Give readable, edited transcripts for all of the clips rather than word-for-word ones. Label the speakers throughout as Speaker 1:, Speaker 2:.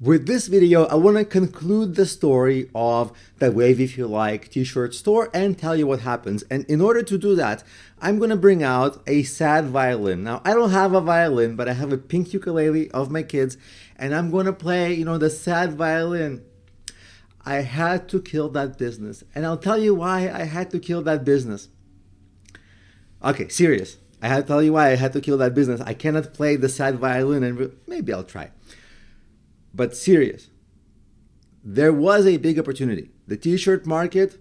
Speaker 1: With this video, I want to conclude the story of the Wave If You Like t-shirt store and tell you what happens. And in order to do that, I'm going to bring out a sad violin. Now, I don't have a violin, but I have a pink ukulele of my kids, and I'm going to play, the sad violin. I had to kill that business, and I'll tell you why I had to kill that business. Okay, serious. I had to tell you why I had to kill that business. I cannot play the sad violin, and maybe I'll try. But serious, there was a big opportunity. The t-shirt market,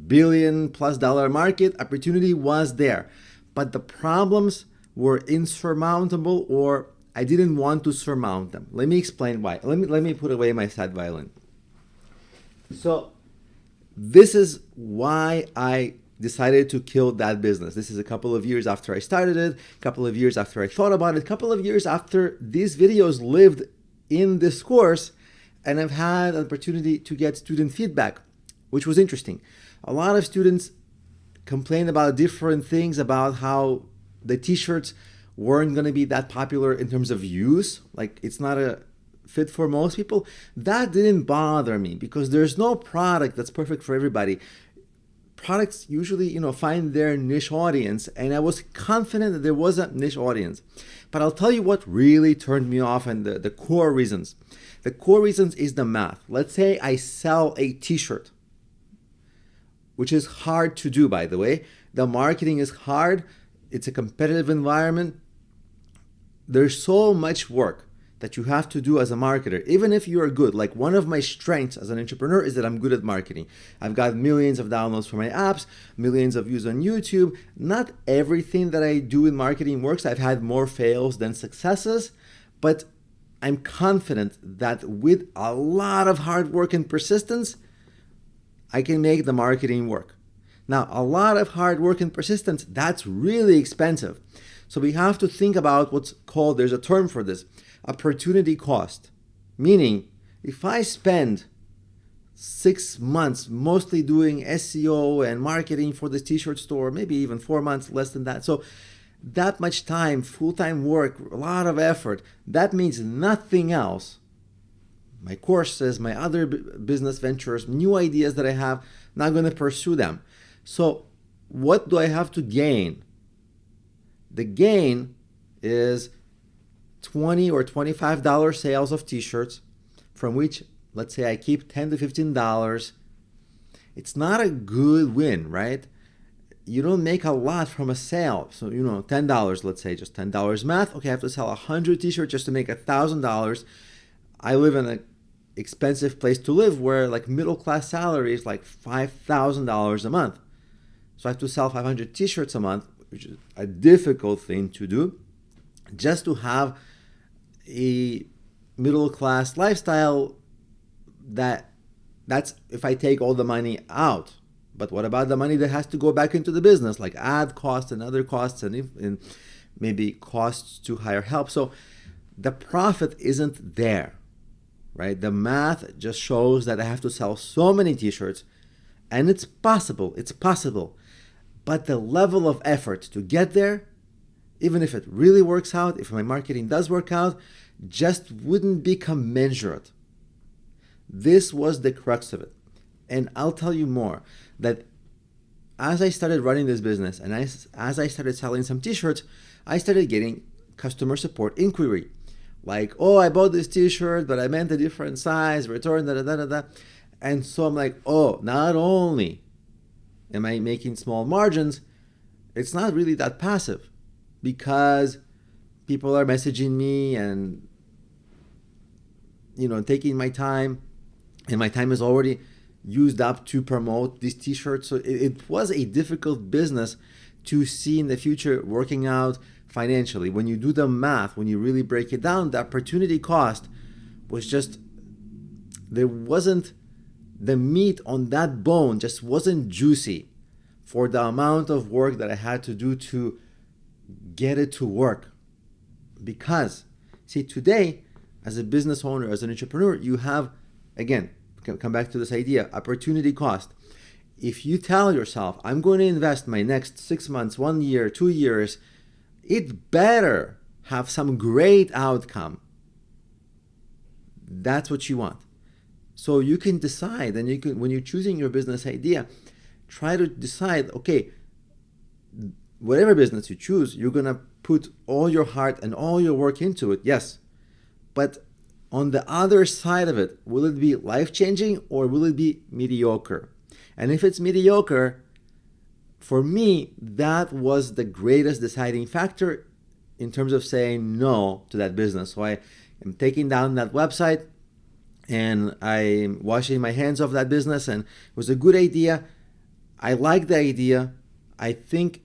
Speaker 1: $1 billion+ market, opportunity was there. But the problems were insurmountable, or I didn't want to surmount them. Let me explain why. Let me put away my sad violin. So this is why I decided to kill that business. This is a couple of years after I started it, a couple of years after I thought about it, a couple of years after these videos lived in this course, and I've had an opportunity to get student feedback, which was interesting. A lot of students complained about different things, about how the t-shirts weren't going to be that popular in terms of use, like it's not a fit for most people. That didn't bother me because there's no product that's perfect for everybody. Products usually, find their niche audience, and I was confident that there was a niche audience. But I'll tell you what really turned me off, and the core reasons. The core reasons is the math. Let's say I sell a t-shirt, which is hard to do, by the way. The marketing is hard. It's a competitive environment. There's so much work that you have to do as a marketer, even if you are good. Like, one of my strengths as an entrepreneur is that I'm good at marketing. I've got millions of downloads for my apps, millions of views on YouTube. Not everything that I do in marketing works. I've had more fails than successes, but I'm confident that with a lot of hard work and persistence, I can make the marketing work. Now, a lot of hard work and persistence, that's really expensive. So we have to think about what's called, there's a term for this, opportunity cost. Meaning, if I spend 6 months mostly doing SEO and marketing for this t-shirt store, maybe even 4 months, less than that. So that much time, full-time work, a lot of effort, that means nothing else. My courses, my other business ventures, new ideas that I have, not going to pursue them. So what do I have to gain? The gain is $20 or $25 sales of t-shirts, from which, let's say, I keep $10 to $15. It's not a good win, right? You don't make a lot from a sale. So, $10, let's say, just $10 math. Okay, I have to sell 100 t-shirts just to make $1,000. I live in an expensive place to live where like middle class salary is like $5,000 a month. So I have to sell 500 t-shirts a month, which is a difficult thing to do, just to have a middle class lifestyle. That's if I take all the money out. But what about the money that has to go back into the business, like ad costs and other costs, and maybe costs to hire help? So the profit isn't there, right? The math just shows that I have to sell so many t-shirts, and it's possible, but the level of effort to get there, even if it really works out, if my marketing does work out, just wouldn't be commensurate. This was the crux of it. And I'll tell you more, that as I started running this business and as I started selling some t-shirts, I started getting customer support inquiry. Like, oh, I bought this t-shirt, but I meant a different size, return, da. And so I'm like, oh, not only am I making small margins, it's not really that passive, because people are messaging me and, taking my time, and my time is already used up to promote these t-shirts. So it was a difficult business to see in the future working out financially. When you do the math, when you really break it down, the opportunity cost was just, there wasn't, the meat on that bone just wasn't juicy for the amount of work that I had to do to get it to work. Because, see, today, as a business owner, as an entrepreneur, you have, again, come back to this idea, opportunity cost. If you tell yourself, I'm going to invest my next 6 months, 1 year, 2 years, it better have some great outcome. that's what you want. So you can decide, and you can, when you're choosing your business idea, try to decide, okay, whatever business you choose, you're gonna put all your heart and all your work into it, yes. But on the other side of it, will it be life-changing or will it be mediocre? And if it's mediocre, for me, that was the greatest deciding factor in terms of saying no to that business. So I am taking down that website and I'm washing my hands of that business, and it was a good idea. I like the idea. I think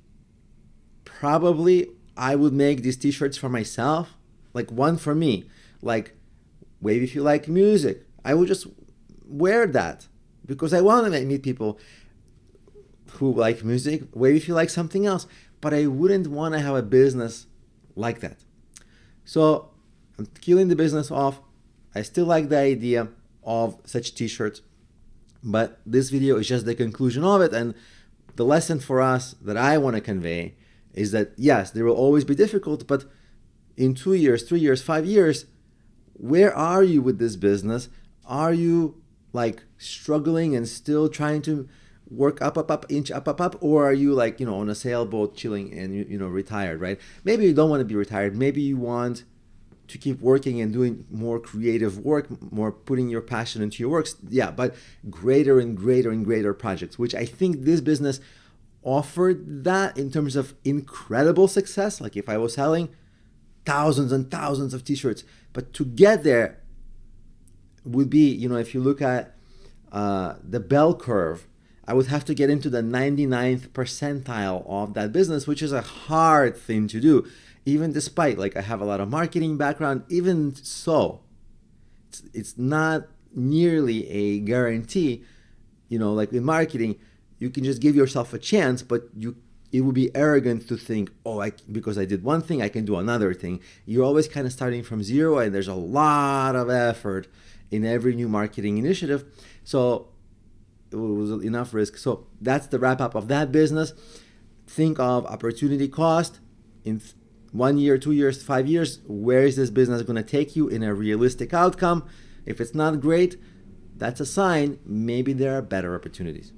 Speaker 1: probably I would make these t-shirts for myself, like one for me, like Wave If You Like Music. I would just wear that because I want to meet people who like music. Wave if you like something else, but I wouldn't want to have a business like that. So I'm killing the business off. I still like the idea of such t-shirts, but this video is just the conclusion of it. And the lesson for us that I want to convey is that yes, there will always be difficult, but in 2 years, 3 years, 5 years, where are you with this business? Are you like struggling and still trying to work up, inch up, or are you like, on a sailboat chilling and retired, right? Maybe you don't want to be retired. Maybe you want to keep working and doing more creative work, more putting your passion into your works. Yeah, but greater and greater and greater projects, which I think this business offered that in terms of incredible success. Like if I was selling thousands and thousands of t-shirts, but to get there would be, if you look at the bell curve, I would have to get into the 99th percentile of that business, which is a hard thing to do. Even despite, like, I have a lot of marketing background, even so, it's not nearly a guarantee. Like in marketing, you can just give yourself a chance, but it would be arrogant to think, because I did one thing, I can do another thing. You're always kind of starting from zero, and there's a lot of effort in every new marketing initiative. So it was enough risk. So that's the wrap up of that business. Think of opportunity cost in 1 year, 2 years, 5 years. Where is this business going to take you in a realistic outcome? If it's not great, that's a sign maybe there are better opportunities.